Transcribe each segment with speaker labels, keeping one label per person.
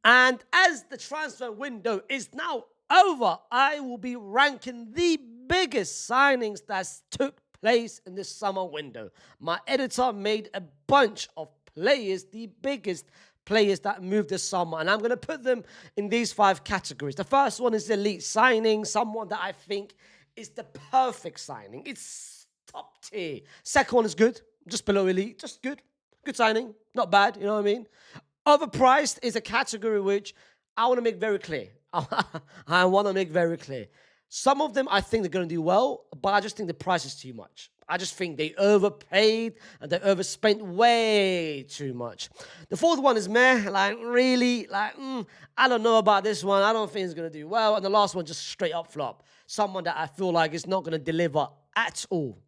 Speaker 1: And as the transfer window is now over, I will be ranking the biggest signings that took place in this summer window. My editor made a bunch of players, the biggest players that moved this summer, and I'm going to put them in these 5 categories. The first one is elite signing, someone that I think is the perfect signing. It's top tier. Second one is good, just below elite, just good. Good signing, not bad, you know what I mean? Overpriced is a category which I want to make very clear. I want to make very clear. Some of them I think they're going to do well, but I just think the price is too much. I just think they overpaid and they overspent way too much. The fourth one is meh, like really, like I don't know about this one. I don't think it's going to do well. And the last one just straight up flop. Someone that I feel like is not going to deliver at all.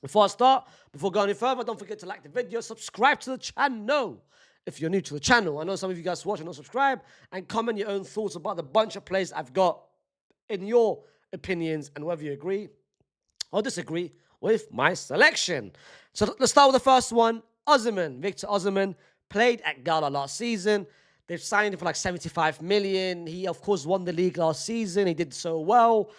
Speaker 1: Before I start, before going any further, don't forget to like the video, subscribe to the channel if you're new to the channel. I know some of you guys watch and don't subscribe, and comment your own thoughts about the bunch of plays I've got in your opinions and whether you agree or disagree with my selection. So let's start with the first one. Osimhen, Victor Osimhen, played at Gala last season. They've signed him for like 75 million. He, of course, won the league last season. He did so well.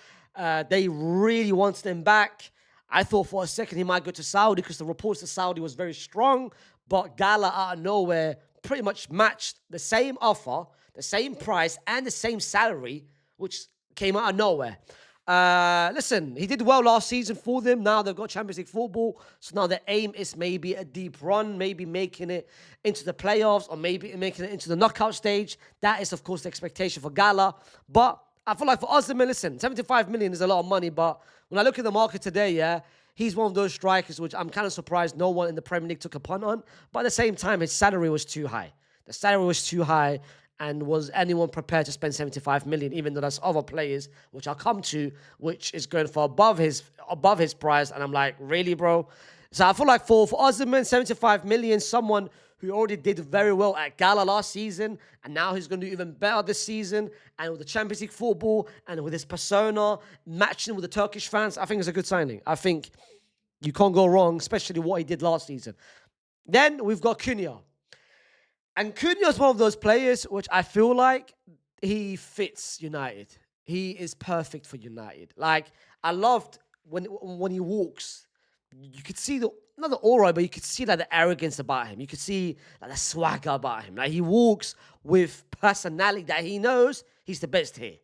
Speaker 1: They really wanted him back. I thought for a second he might go to Saudi because the reports to Saudi was very strong, but Gala out of nowhere pretty much matched the same offer, the same price, and the same salary, which came out of nowhere. Listen, he did well last season for them. Now they've got Champions League football, so now the aim is maybe a deep run, maybe making it into the playoffs, or maybe making it into the knockout stage. That is, of course, the expectation for Gala. But I feel like for Osimhen, listen, 75 million is a lot of money, but when I look at the market today, yeah, he's one of those strikers which I'm kind of surprised no one in the Premier League took a punt on. But at the same time, his salary was too high. The salary was too high, and was anyone prepared to spend 75 million, even though there's other players, which I'll come to, which is going for above his price, and I'm like, really, bro? So I feel like for Osimhen, 75 million, someone who already did very well at Gala last season, and now he's going to do even better this season, and with the Champions League football, and with his persona, matching with the Turkish fans, I think it's a good signing. I think you can't go wrong, especially what he did last season. Then we've got Cunha. And Cunha is one of those players which I feel like he fits United. He is perfect for United. Like, I loved when he walks, you could see not the aura, but you could see like the arrogance about him. You could see like the swagger about him. Like, he walks with personality that he knows he's the best here.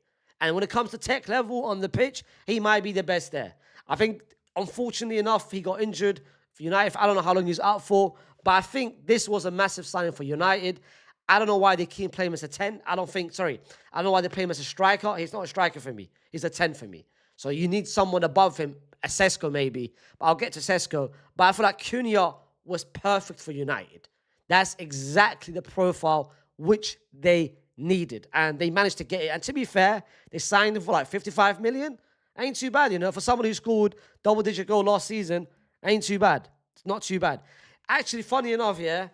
Speaker 1: And when it comes to tech level on the pitch, he might be the best there. I think, unfortunately enough, he got injured for United. I don't know how long he's out for, but I think this was a massive signing for United. I don't know why they keep playing him as a 10. I don't know why they play him as a striker. He's not a striker for me. He's a 10 for me. So you need someone above him, a Sesko maybe. But I'll get to Sesko. But I feel like Cunha was perfect for United. That's exactly the profile which they needed. And they managed to get it. And to be fair, they signed him for like 55 million. Ain't too bad, you know. For someone who scored double-digit goal last season, ain't too bad. It's not too bad. Actually, funny enough, yeah,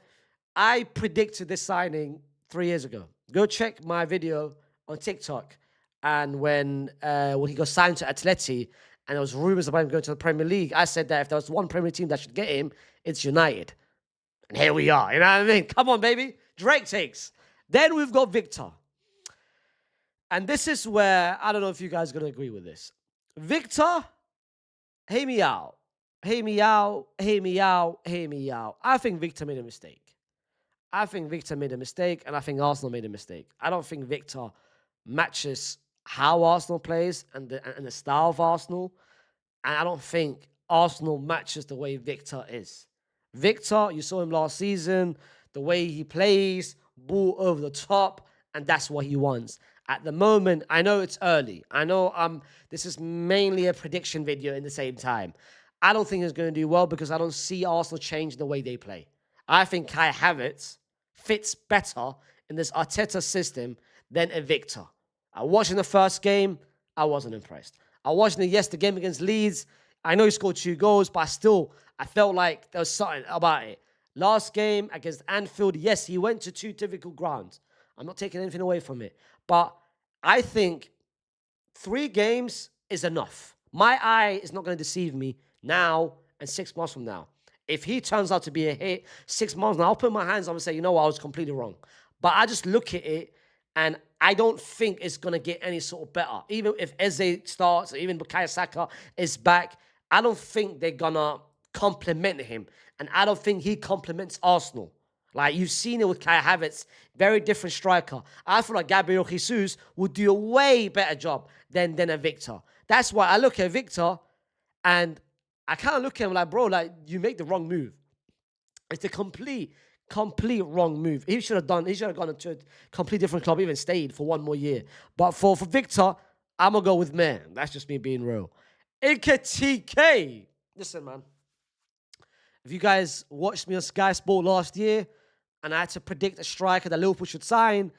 Speaker 1: I predicted this signing 3 years ago. Go check my video on TikTok. And when he got signed to Atleti, and there was rumors about him going to the Premier League, I said that if there was one Premier League team that should get him, it's United. And here we are. You know what I mean? Come on, baby. Drake takes. Then we've got Victor. And this is where, I don't know if you guys are going to agree with this. Victor, hear me out. Hear me out. Hear me out. Hear me out. I think Victor made a mistake. I think Victor made a mistake, and I think Arsenal made a mistake. I don't think Victor matches how Arsenal plays and the style of Arsenal. And I don't think Arsenal matches the way Victor is. Victor, you saw him last season, the way he plays, ball over the top, and that's what he wants. At the moment, I know it's early. I know this is mainly a prediction video in the same time. I don't think it's going to do well because I don't see Arsenal change the way they play. I think Kai Havertz fits better in this Arteta system than a Victor. I watched in the first game, I wasn't impressed. I watched the game against Leeds. I know he scored 2 goals, but I felt like there was something about it. Last game against Anfield, yes, he went to 2 difficult grounds. I'm not taking anything away from it. But I think 3 games is enough. My eye is not going to deceive me now and 6 months from now. If he turns out to be a hit 6 months now, I'll put my hands on and say, you know what, I was completely wrong. But I just look at it, and I don't think it's going to get any sort of better. Even if Eze starts, or even Bukayo Saka is back, I don't think they're going to compliment him. And I don't think he compliments Arsenal. Like, you've seen it with Kai Havertz, very different striker. I feel like Gabriel Jesus would do a way better job than a Victor. That's why I look at Victor, and I kind of look at him like, bro, like, you make the wrong move. It's a complete wrong move. He should have gone to a complete different club, even stayed for one more year. But for Victor, I'm going to go with man. That's just me being real. Nketiah. Listen, man. If you guys watched me on Sky Sport last year, and I had to predict a striker that Liverpool should sign,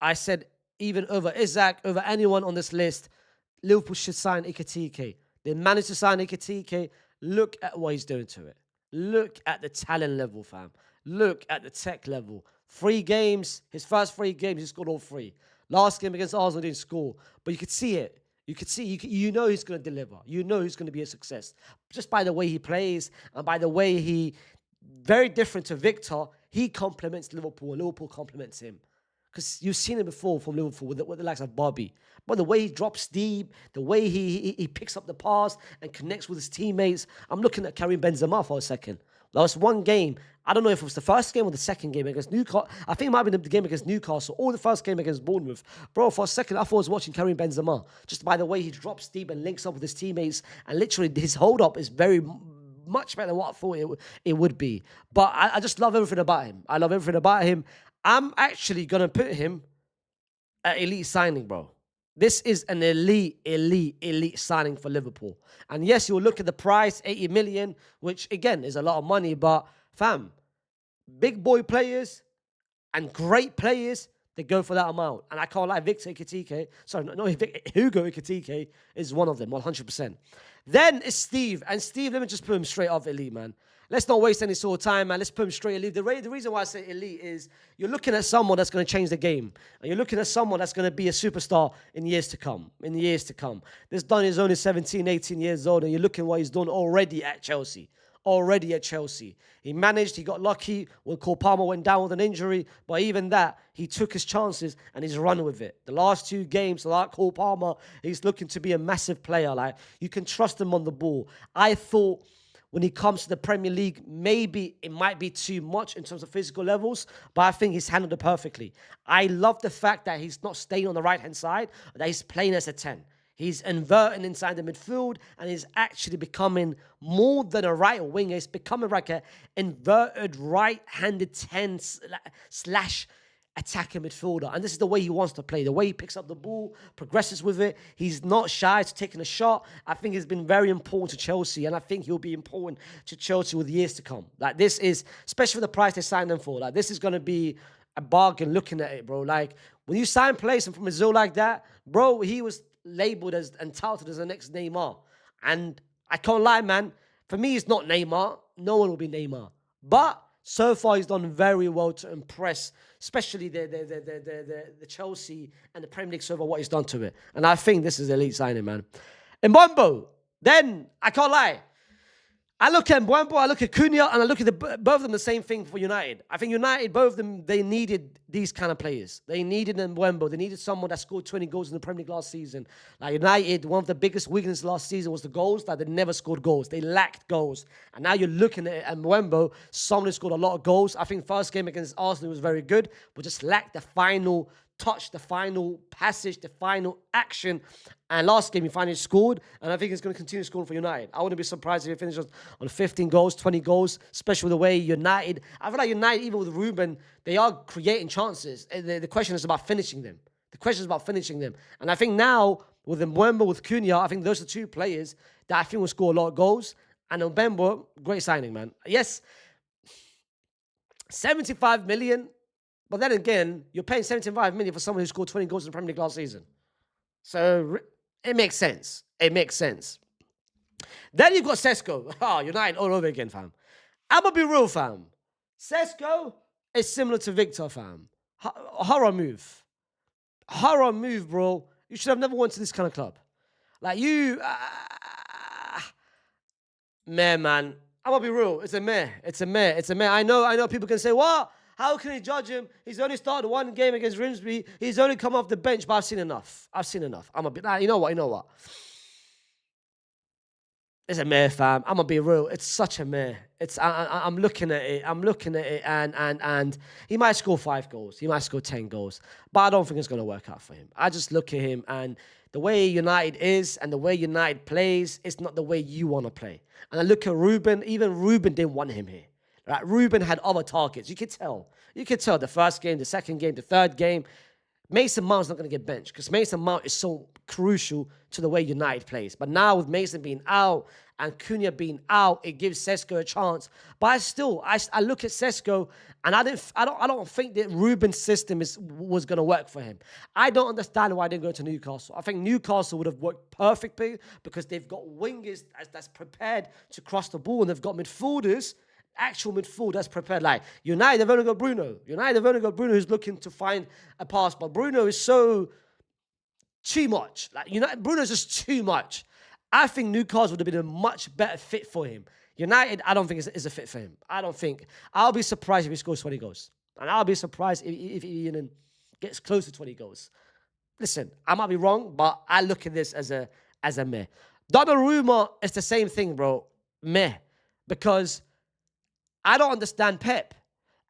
Speaker 1: I said even over Isaac, over anyone on this list, Liverpool should sign Nketiah. They managed to sign Nketiah. Look at what he's doing to it. Look at the talent level, fam. Look at the tech level. 3 games, his first 3 games, he scored all 3. Last game against Arsenal, didn't score. But you could see it. You know he's going to deliver. You know he's going to be a success. Just by the way he plays and by the way he, very different to Victor, he compliments Liverpool and Liverpool compliments him. Because you've seen it before from Liverpool with the likes of Bobby. But the way he drops deep, the way he picks up the pass and connects with his teammates. I'm looking at Karim Benzema for a second. That was one game. I don't know if it was the first game or the second game against Newcastle. I think it might have been the game against Newcastle or the first game against Bournemouth. Bro, for a second, I thought I was watching Karim Benzema. Just by the way he drops deep and links up with his teammates. And literally, his hold-up is very much better than what I thought it would be. But I just love everything about him. I love everything about him. I'm actually going to put him at elite signing, bro. This is an elite signing for Liverpool. And yes, you'll look at the price, 80 million, which, again, is a lot of money. But, fam, big boy players and great players, they go for that amount. And I can't lie, Hugo Nketiah is one of them, 100%. Then it's Steve. And Steve, let me just put him straight off elite, man. Let's not waste any sort of time, man. Let's put him straight elite. The reason why I say elite is you're looking at someone that's going to change the game. And you're looking at someone that's going to be a superstar in years to come. This Don is only 17, 18 years old, and you're looking what he's done already at Chelsea. He got lucky when Cole Palmer went down with an injury, but even that, he took his chances and he's run with it. The last 2 games, like Cole Palmer, he's looking to be a massive player. Like, you can trust him on the ball. I thought when he comes to the Premier League, maybe it might be too much in terms of physical levels, but I think he's handled it perfectly. I love the fact that he's not staying on the right-hand side, that he's playing as a 10. He's inverting inside the midfield, and he's actually becoming more than a right winger. He's becoming like an inverted right-handed 10 slash attacking midfielder. And this is the way he wants to play. The way he picks up the ball, progresses with it. He's not shy to taking a shot. I think it's been very important to Chelsea, and I think he'll be important to Chelsea with years to come. Like, this is, especially for the price they signed him for, like, this is going to be a bargain looking at it, bro. Like, when you sign players from Brazil like that, bro, he was labeled as and touted as the next Neymar. And I can't lie, man. For me, it's not Neymar. No one will be Neymar. But so far, he's done very well to impress, especially the Chelsea and the Premier League so far, what he's done to it. And I think this is elite signing, man. Mbombo, then, I can't lie. I look at Mbombo, I look at Cunha, and I look at both of them the same thing for United. I think United, both of them, they needed these kind of players. They needed Mbombo. They needed someone that scored 20 goals in the Premier League last season. Like, United, one of the biggest weaknesses last season was the goals. That they never scored goals. They lacked goals. And now you're looking at Mbombo, someone who scored a lot of goals. I think first game against Arsenal was very good, but just lacked the final touch, the final passage, the final action. And last game, he finally scored. And I think he's going to continue scoring for United. I wouldn't be surprised if he finishes on 15 goals, 20 goals, especially with the way United, I feel like United, even with Ruben, they are creating chances. The question is about finishing them. And I think now, with Mbemba, with Cunha, I think those are 2 players that I think will score a lot of goals. And Mbemba, great signing, man. Yes, 75 million. But then again, you're paying 75 million for someone who scored 20 goals in the Premier League last season. So it makes sense. Then you've got Sesko. Oh, United all over again, fam. I'm going to be real, fam. Sesko is similar to Victor, fam. Horror move. Horror move, bro. You should have never went to this kind of club. Like, you... man. I'm going to be real. It's a meh. I know people can say, what? How can you judge him? He's only started one game against Grimsby. He's only come off the bench, but I've seen enough. I'm a bit, you know what? It's a meh, fam. I'm gonna be real. It's such a meh. I'm looking at it. And he might score 5 goals. He might score 10 goals. But I don't think it's gonna work out for him. I just look at him and the way United is and the way United plays, it's not the way you want to play. And I look at Ruben. Even Ruben didn't want him here. Right? Ruben had other targets. You could tell. You could tell the first game, the second game, the third game. Mason Mount's not going to get benched because Mason Mount is so crucial to the way United plays. But now with Mason being out and Cunha being out, it gives Sesko a chance. But I look at Sesko and I don't think that Ruben's system was going to work for him. I don't understand why they didn't go to Newcastle. I think Newcastle would have worked perfectly because they've got wingers that's prepared to cross the ball and they've got midfielders. Actual midfield that's prepared. Like United, they've only got Bruno. Who's looking to find a pass, but Bruno is so too much. Like Bruno's just too much. I think Newcastle would have been a much better fit for him. United, I don't think is a fit for him. I don't think. I'll be surprised if he scores 20 goals, and I'll be surprised if he even gets close to 20 goals. Listen, I might be wrong, but I look at this as a meh. Donnarumma is the same thing, bro. Meh, because I don't understand Pep.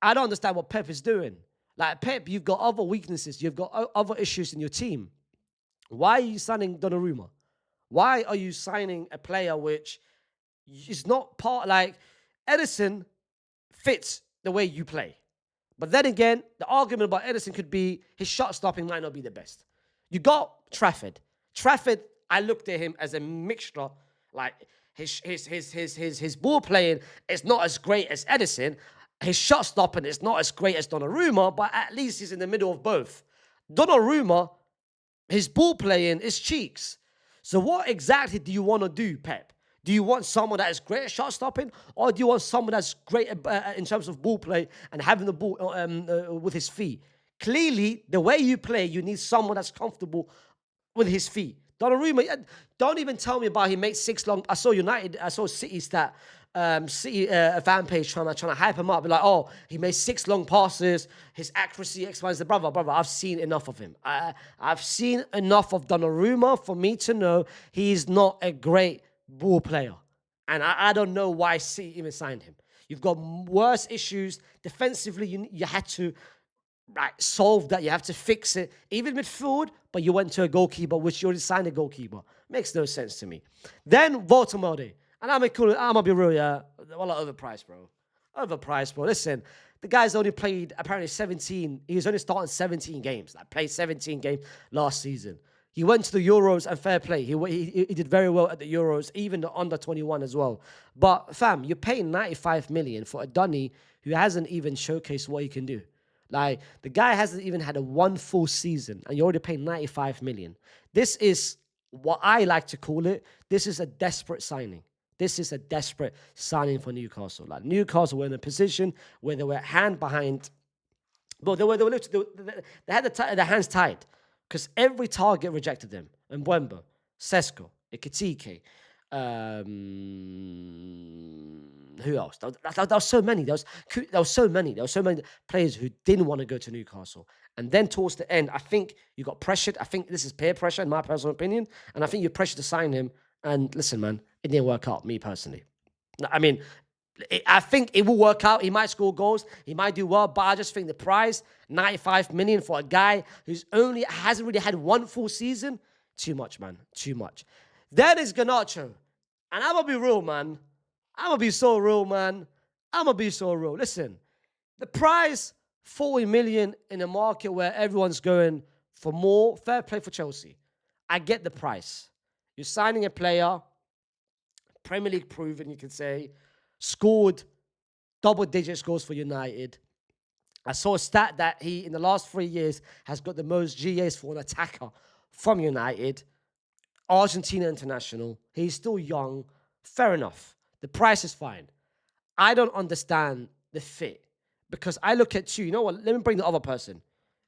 Speaker 1: I don't understand what Pep is doing. Like, Pep, you've got other weaknesses. You've got other issues in your team. Why are you signing Donnarumma? Why are you signing a player which is not part, like, Edison fits the way you play. But then again, the argument about Edison could be his shot stopping might not be the best. You got Trafford. Trafford, I looked at him as a mixture, like, his ball playing is not as great as Edison. His shot stopping is not as great as Donnarumma, but at least he's in the middle of both. Donnarumma, his ball playing is cheeks. So what exactly do you want to do, Pep? Do you want someone that is great at shot stopping, or do you want someone that's great in terms of ball play and having the ball with his feet? Clearly, the way you play, you need someone that's comfortable with his feet. Donnarumma, don't even tell me about he made 6 long. I saw City stat, City fan page trying to hype him up. Be like, oh, he made 6 long passes. His accuracy expands the brother. I've seen enough of him. I've seen enough of Donnarumma for me to know he's not a great ball player. And I don't know why City even signed him. You've got worse issues. Defensively, you had to solve that. You have to fix it. Even midfield, but you went to a goalkeeper, which you already signed a goalkeeper. Makes no sense to me. Then Votamode. And I'm gonna be real, yeah. Well, overpriced, bro. Overpriced, bro. Listen, the guy's only played apparently 17. He was only starting 17 games. Played 17 games last season. He went to the Euros and fair play. He did very well at the Euros, even the under 21 as well. But fam, you're paying 95 million for a dunny who hasn't even showcased what he can do. Like, the guy hasn't even had a 1 full season, and you're already paying 95 million. This is what I like to call it. This is a desperate signing. This is a desperate signing for Newcastle. Like, Newcastle were in a position where they were hand behind. Well, they had their hands tied because every target rejected them. Mbemba, Sesko, Ekitike, who else? There was so many. There was so many players who didn't want to go to Newcastle. And then towards the end, I think you got pressured. I think this is peer pressure, in my personal opinion. And I think you're pressured to sign him. And listen, man, it didn't work out, me personally. I mean, I think it will work out. He might score goals. He might do well. But I just think the price, 95 million for a guy who's hasn't really had 1 full season, too much, man. Too much. Then is Garnacho. And I'm going to be real, man. I'm going to be so real, man. I'm going to be so real. Listen, the price, 40 million in a market where everyone's going for more, fair play for Chelsea. I get the price. You're signing a player, Premier League proven, you could say, scored double-digit scores for United. I saw a stat that he, in the last 3 years, has got the most GAs for an attacker from United. Argentina international. He's still young. Fair enough. The price is fine. I don't understand the fit because I look at you know what? Let me bring the other person,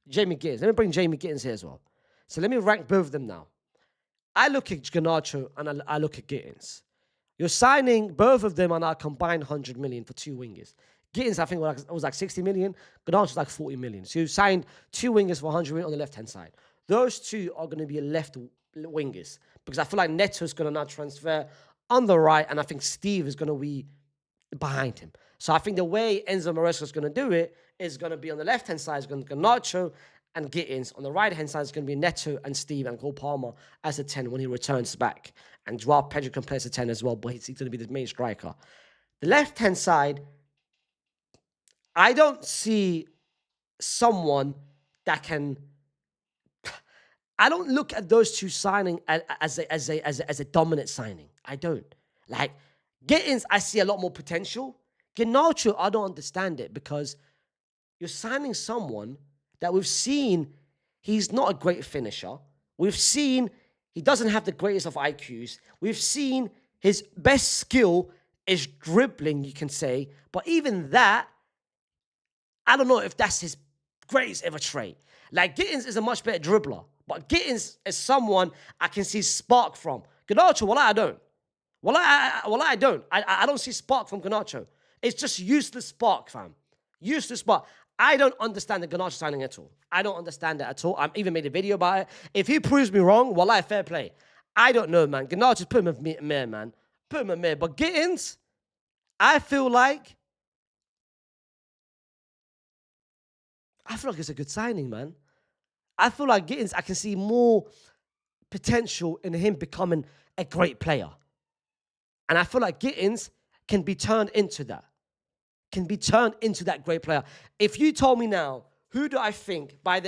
Speaker 1: Jamie Gittins. Let me bring Jamie Gittins here as well. So let me rank both of them now. I look at Garnacho and I look at Gittins. You're signing both of them on our combined 100 million for 2 wingers. Gittins, I think, was like 60 million. Garnacho was like 40 million. So you signed 2 wingers for 100 million on the left-hand side. Those two are going to be left wingers because I feel like Neto's going to now transfer on the right, and I think Steve is going to be behind him. So I think the way Enzo Maresca is going to do it is going to be on the left-hand side, is going to be Garnacho and Gittins. On the right-hand side, is going to be Neto and Steve and Cole Palmer as a 10 when he returns back. And Joao Pedro can play as a 10 as well, but he's going to be the main striker. The left-hand side, I don't see someone that can... I don't look at those two signing as a dominant signing. I don't. Like, Gittins, I see a lot more potential. Garnacho, I don't understand it because you're signing someone that we've seen he's not a great finisher. We've seen he doesn't have the greatest of IQs. We've seen his best skill is dribbling, you can say. But even that, I don't know if that's his greatest ever trait. Like, Gittins is a much better dribbler. But Gittins is someone I can see spark from. Garnacho, well, I don't. I don't. I don't see spark from Garnacho. It's just useless spark, fam. Useless spark. I don't understand the Garnacho signing at all. I don't understand it at all. I've even made a video about it. If he proves me wrong, wallah, fair play. I don't know, man. Garnacho, put him at Mir, man. Put him at Mir. But Gittins, I feel like it's a good signing, man. I feel like Gittins, I can see more potential in him becoming a great player. And I feel like Gittins can be turned into that. Can be turned into that great player. If you told me now, who do I think by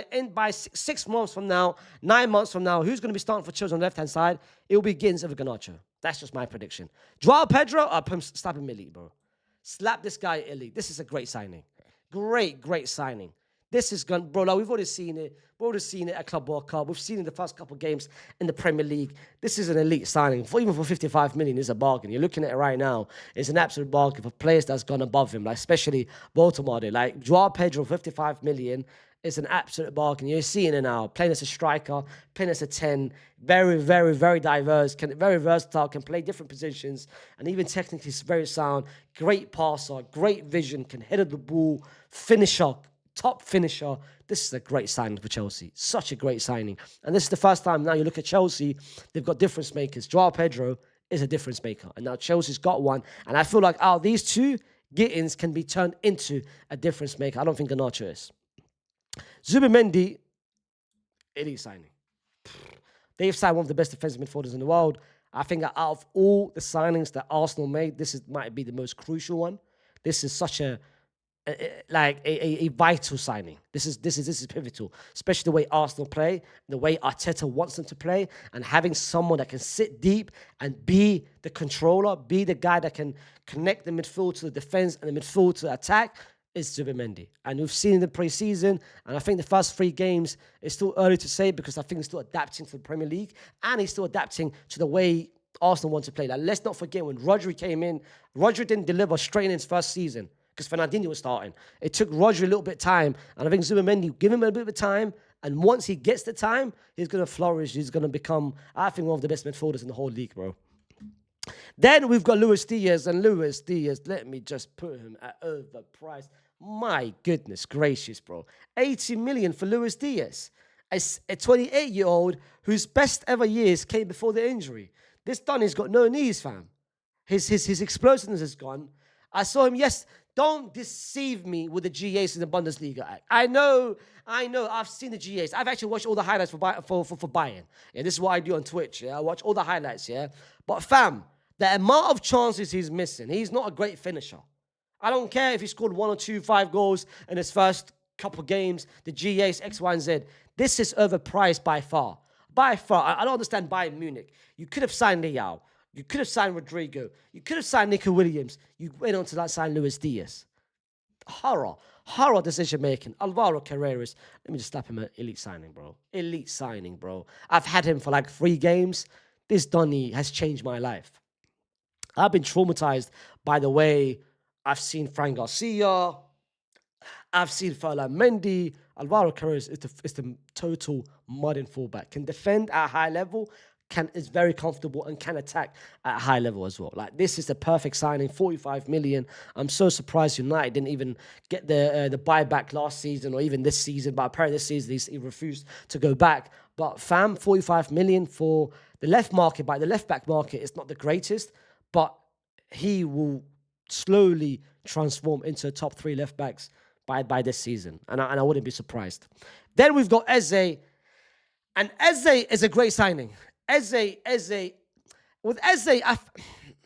Speaker 1: 6 months from now, 9 months from now, who's going to be starting for Chelsea on the left-hand side, it will be Gittins over Garnacho. That's just my prediction. Joao Pedro, I'll slap him elite, bro. Slap this guy elite. This is a great signing. Great signing. This is going, bro, like we've already seen it. We've already seen it at Club World Cup. We've seen it in the first couple of games in the Premier League. This is an elite signing. Even for 55 million, it's a bargain. You're looking at it right now. It's an absolute bargain for players that's gone above him, like especially Baltimore. Like Joao Pedro, 55 million, is an absolute bargain. You're seeing it now. Playing as a striker, playing as a 10. Very diverse. Very versatile. Can play different positions. And even technically, is very sound. Great passer. Great vision. Can head the ball. Finisher. Top finisher. This is a great signing for Chelsea. Such a great signing. And this is the first time now you look at Chelsea, they've got difference makers. Joao Pedro is a difference maker. And now Chelsea's got one. And I feel like out of these two, Gittins can be turned into a difference maker. I don't think Garnacho is. Zubimendi, elite signing. They've signed one of the best defensive midfielders in the world. I think that out of all the signings that Arsenal made, might be the most crucial one. This is such a vital signing. This is pivotal, especially the way Arsenal play, the way Arteta wants them to play, and having someone that can sit deep and be the controller, be the guy that can connect the midfield to the defense and the midfield to the attack is Zubimendi. And we've seen in the pre-season, and I think the first 3 games, it's still early to say because I think he's still adapting to the Premier League and he's still adapting to the way Arsenal want to play. Like, let's not forget when Rodri came in, Rodri didn't deliver straight in his first season because Fernandinho was starting. It took Rodri a little bit of time, and I think Zubimendi, give him a bit of time, and once he gets the time, he's going to flourish. He's going to become, I think, one of the best midfielders in the whole league, bro. Then we've got Luis Diaz, and Luis Diaz, let me just put him at overpriced. My goodness gracious, bro. 80 million for Luis Diaz, a 28-year-old whose best ever years came before the injury. This Donny's got no knees, fam. His explosiveness is gone. I saw him, yes. Don't deceive me with the GAs in the Bundesliga. I know. I've seen the GAs. I've actually watched all the highlights for Bayern. Yeah, this is what I do on Twitch. Yeah, I watch all the highlights. Yeah, but fam, the amount of chances he's missing, he's not a great finisher. I don't care if he scored 1 or 2, 5 goals in his first couple games. The GAs X, Y, and Z. This is overpriced by far. By far. I don't understand Bayern Munich. You could have signed Leao. You could have signed Rodrigo. You could have signed Nico Williams. You went on to that sign Luis Diaz. Horror decision-making. Alvaro Carreras. Let me just slap him an elite signing, bro. Elite signing, bro. I've had him for like 3 games. This Donny has changed my life. I've been traumatized by the way I've seen Fran Garcia. I've seen Ferland Mendy. Alvaro Carreras is the total modern fullback. Can defend at a high level. is very comfortable and can attack at a high level as well. Like, this is the perfect signing, 45 million. I'm so surprised United didn't even get the buyback last season or even this season, but apparently this season he refused to go back. But fam, 45 million for the left market, by the left back market, is not the greatest, but he will slowly transform into a top 3 left backs by this season, and I wouldn't be surprised. Then we've got Eze, and Eze is a great signing. With Eze, I'm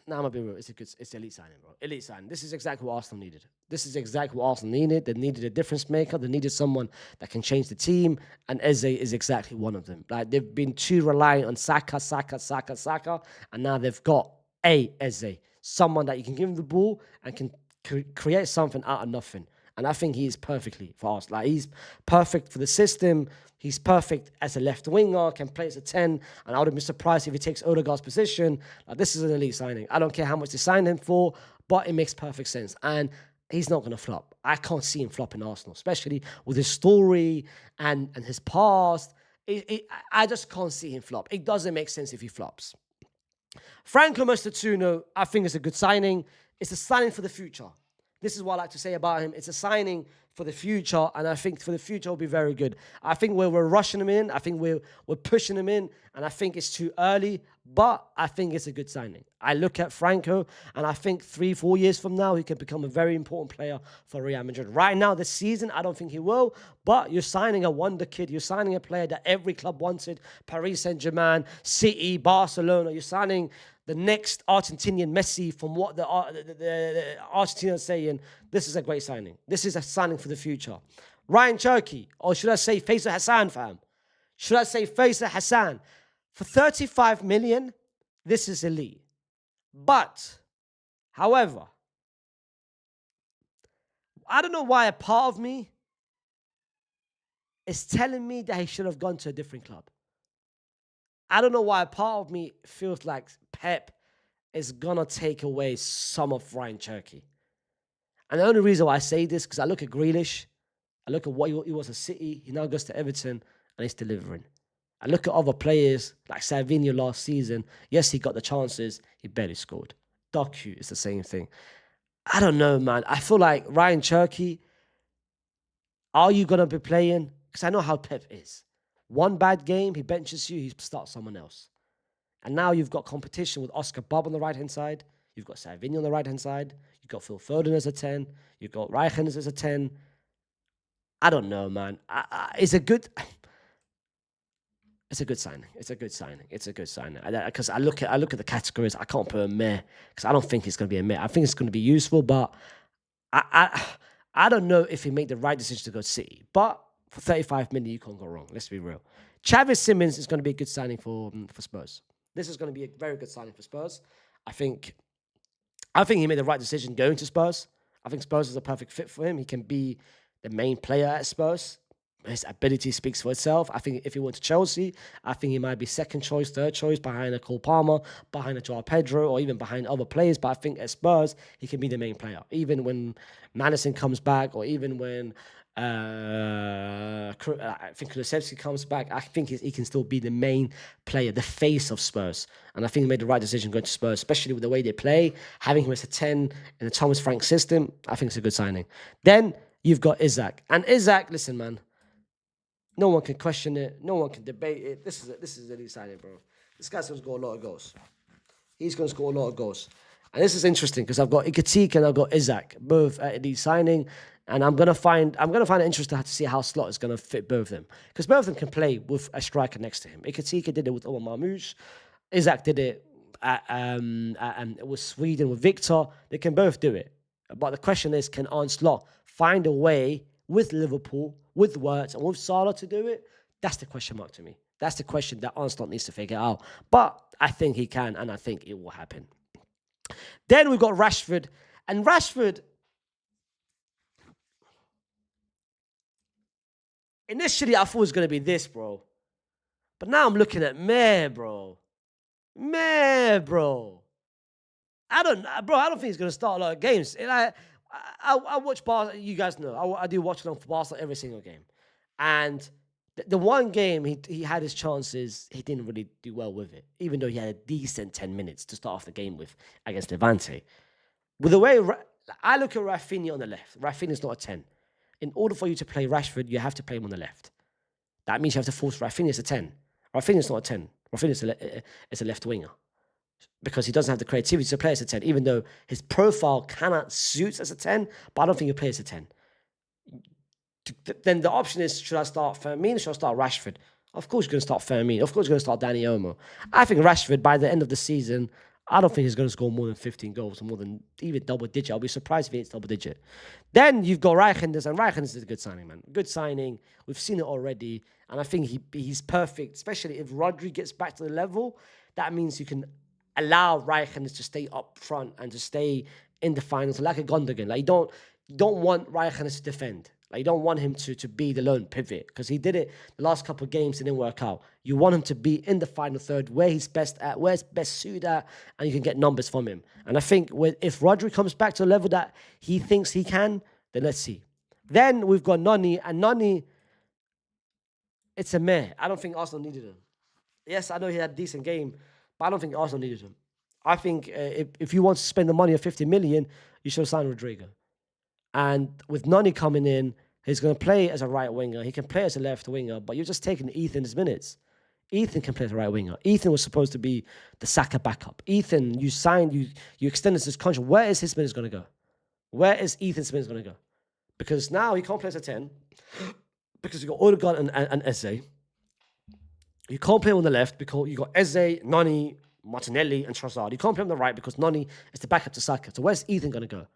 Speaker 1: gonna be real. It's elite signing, bro. Elite signing. This is exactly what Arsenal needed. They needed a difference maker. They needed someone that can change the team, and Eze is exactly one of them. Like, they've been too reliant on Saka, and now they've got a Eze, someone that you can give him the ball and can create something out of nothing. And I think he is perfectly for us. Like, he's perfect for the system. He's perfect as a left winger, can play as a 10. And I wouldn't be surprised if he takes Odegaard's position. Like, this is an elite signing. I don't care how much they signed him for, but it makes perfect sense. And he's not going to flop. I can't see him flop in Arsenal, especially with his story and his past. I just can't see him flop. It doesn't make sense if he flops. Franco Mostatuno, I think, is a good signing. It's a signing for the future. This is what I like to say about him. It's a signing for the future, and I think for the future will be very good. I think we're rushing him in. I think we're pushing him in, and I think it's too early, but I think it's a good signing. I look at Franco, and I think 3-4 years from now, he can become a very important player for Real Madrid. Right now, this season, I don't think he will, but you're signing a wonder kid. You're signing a player that every club wanted. Paris Saint-Germain, City, Barcelona. You're signing the next Argentinian Messi, from what the Argentinians saying. This is a great signing. This is a signing for the future. Ryan Cherky, or should I say Faisal Hassan, fam? Should I say Faisal Hassan? For 35 million, this is elite. But, however, I don't know why a part of me is telling me that he should have gone to a different club. I don't know why a part of me feels like Pep is going to take away some of Ryan Cherky. And the only reason why I say this, because I look at Grealish, I look at what he was at City, he now goes to Everton, and he's delivering. I look at other players, like Savinho last season. Yes, he got the chances, he barely scored. Doku is the same thing. I don't know, man. I feel like Ryan Cherky, are you going to be playing? Because I know how Pep is. One bad game, he benches you, he starts someone else. And now you've got competition with Oscar Bob on the right-hand side. You've got Savinho on the right-hand side. You've got Phil Foden as a 10. You've got Reichens as a 10. I don't know, man. It's a good signing. Because I look at the categories. I can't put a meh, because I don't think it's going to be a meh. I think it's going to be useful, but I don't know if he made the right decision to go to City. But for 35 million, you can't go wrong. Let's be real. Xavi Simons is going to be a good signing for Spurs. This is going to be a very good signing for Spurs. I think he made the right decision going to Spurs. I think Spurs is a perfect fit for him. He can be the main player at Spurs. His ability speaks for itself. I think if he went to Chelsea, I think he might be second choice, third choice behind a Cole Palmer, behind a Joao Pedro, or even behind other players. But I think at Spurs, he can be the main player. Even when Madison comes back, or even when I think Kulusevski comes back, I think he can still be the main player, the face of Spurs. And I think he made the right decision going to Spurs, especially with the way they play. Having him as a 10 in the Thomas Frank system, I think it's a good signing. Then you've got Isak. And Isak, listen, man, no one can question it. No one can debate it. This is a new signing, bro. This guy's going to score a lot of goals. He's going to score a lot of goals. And this is interesting because I've got Iketik and I've got Isak, both at the signing. And I'm gonna find it interesting to see how Slot is gonna fit both of them, because both of them can play with a striker next to him. Iketika did it with Omar Marmoush. Isak did it with Sweden with Victor. They can both do it. But the question is, can Arne Slot find a way with Liverpool, with Wirtz, and with Salah to do it? That's the question mark to me. That's the question that Arne Slot needs to figure out. But I think he can, and I think it will happen. Then we've got Rashford, and Rashford. Initially, I thought it was going to be this, bro. But now I'm looking at meh, bro. I don't think he's going to start a lot of games. I watch Barca. You guys know. I do watch them for Barca every single game. And The one game he had his chances, he didn't really do well with it, even though he had a decent 10 minutes to start off the game with against Levante. With the way I look at Rafinha on the left, Rafinha's not a 10. In order for you to play Rashford, you have to play him on the left. That means you have to force Rafinha as a 10. Rafinha's not a 10. Rafinha's is a left winger because he doesn't have the creativity to play as a 10, even though his profile cannot suit as a 10, but I don't think he plays as a 10. Then the option is, should I start Firmino? Should I start Rashford? Of course you're going to start Firmino. Of course you're going to start Dani Olmo. I think Rashford, by the end of the season, I don't think he's going to score more than 15 goals, or more than even double digit. I'll be surprised if he hits double digit. Then you've got Reijnders, and Reijnders is a good signing, man. Good signing. We've seen it already, and I think he's perfect, especially if Rodri gets back to the level. That means you can allow Reijnders to stay up front and to stay in the finals, like a Gundogan. Like you don't want Reijnders to defend. Like you don't want him to be the lone pivot because he did it the last couple of games. It didn't work out. You want him to be in the final third where he's best at, where he's best suited at, and you can get numbers from him. And I think if Rodri comes back to the level that he thinks he can, then let's see. Then we've got Noni, and Noni, it's a meh. I don't think Arsenal needed him. Yes, I know he had a decent game, but I don't think Arsenal needed him. I think if you want to spend the money of 50 million, you should sign Rodrigo. And with Noni coming in, he's going to play as a right winger. He can play as a left winger, but you're just taking Ethan's minutes. Ethan can play as a right winger. Ethan was supposed to be the Saka backup. Ethan, you extended his contract. Where is his minutes going to go? Where is Ethan's minutes going to go? Because now he can't play as a 10 because you got Odegaard and Eze. You can't play him on the left because you got Eze, Noni, Martinelli, and Trossard. You can't play him on the right because Noni is the backup to Saka. So where's Ethan going to go?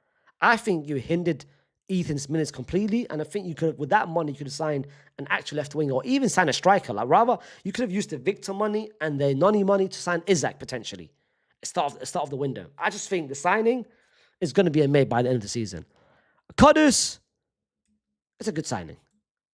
Speaker 1: I think you hindered Ethan's minutes completely, and I think you could, with that money, you could have signed an actual left winger or even signed a striker. Like rather, you could have used the Victor money and the Noni money to sign Isaac potentially. Start of the window. I just think the signing is going to be made by the end of the season. Kudus, it's a good signing.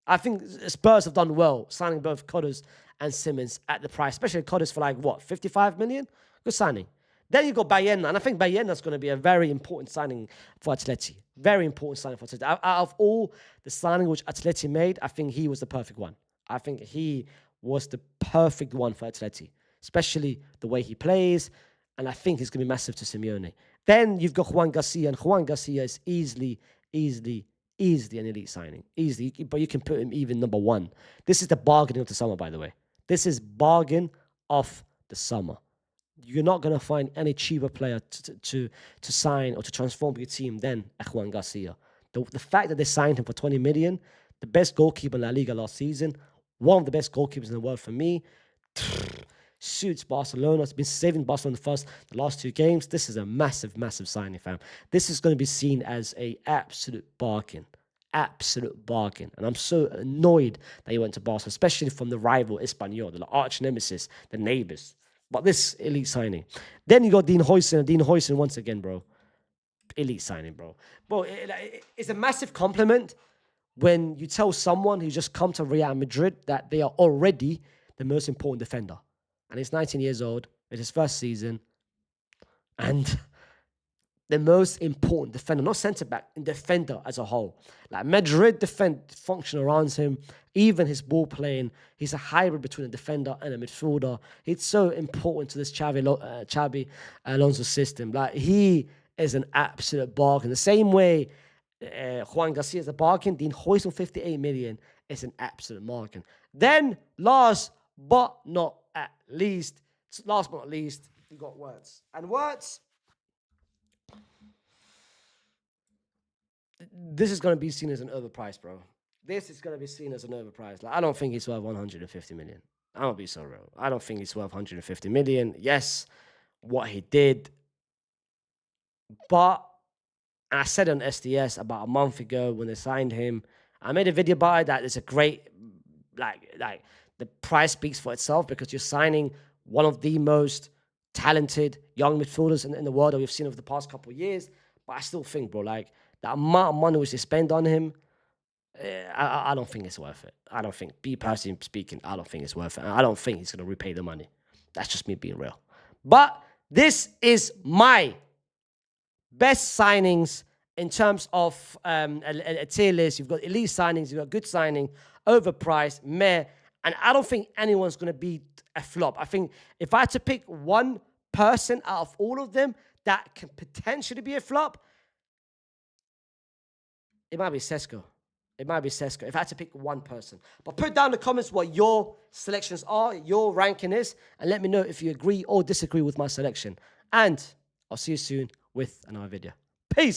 Speaker 1: I think Spurs have done well signing both Kudus and Simmons at the price, especially Kudus for like, what, 55 million? Good signing. Then you got Bayena, and I think Bayena's going to be a very important signing for Atleti. Very important signing for Atleti. Out of all the signing which Atleti made, I think he was the perfect one. I think he was the perfect one for Atleti, especially the way he plays, and I think he's going to be massive to Simeone. Then you've got Juan Garcia, and Juan Garcia is easily an elite signing. Easily, but you can put him even number one. This is the bargaining of the summer, by the way. This is bargain of the summer. You're not going to find any cheaper player to sign or to transform your team than Juan Garcia. The fact that they signed him for 20 million, the best goalkeeper in La Liga last season, one of the best goalkeepers in the world for me, suits Barcelona. It's been saving Barcelona the last two games. This is a massive signing, fam. This is going to be seen as an absolute bargain. Absolute bargain. And I'm so annoyed that he went to Barcelona, especially from the rival Espanyol, the arch nemesis, the neighbours. But this elite signing. Then you got Dean Huijsen. Dean Huijsen once again, bro. Elite signing, bro. Bro, it's a massive compliment when you tell someone who's just come to Real Madrid that they are already the most important defender. And he's 19 years old. It's his first season. And the most important defender, not centre-back, defender as a whole. Like Madrid function around him, even his ball playing. He's a hybrid between a defender and a midfielder. It's so important to this Xabi Alonso system. Like he is an absolute bargain. The same way Juan Garcia is a bargain, Dean Huijsen 58 million is an absolute bargain. Then last but not least, you got Wirtz. And Wirtz, this is going to be seen as an overprice, bro. This is going to be seen as an overprice. Like, I don't think he's worth 150 million. I'm going to be so real. I don't think he's worth 150 million. Yes, what he did. But I said on SDS about a month ago when they signed him, I made a video about it that it's a great, like the price speaks for itself because you're signing one of the most talented young midfielders in the world that we've seen over the past couple of years. But I still think, bro, like, the amount of money which they spend on him, I don't think it's worth it. I don't think, personally speaking, I don't think it's worth it. I don't think he's going to repay the money. That's just me being real. But this is my best signings in terms of a tier list. You've got elite signings, you've got good signing, overpriced, meh. And I don't think anyone's going to be a flop. I think if I had to pick one person out of all of them that can potentially be a flop, it might be Sesko. It might be Sesko. If I had to pick one person. But put down in the comments what your selections are, your ranking is, and let me know if you agree or disagree with my selection. And I'll see you soon with another video. Peace.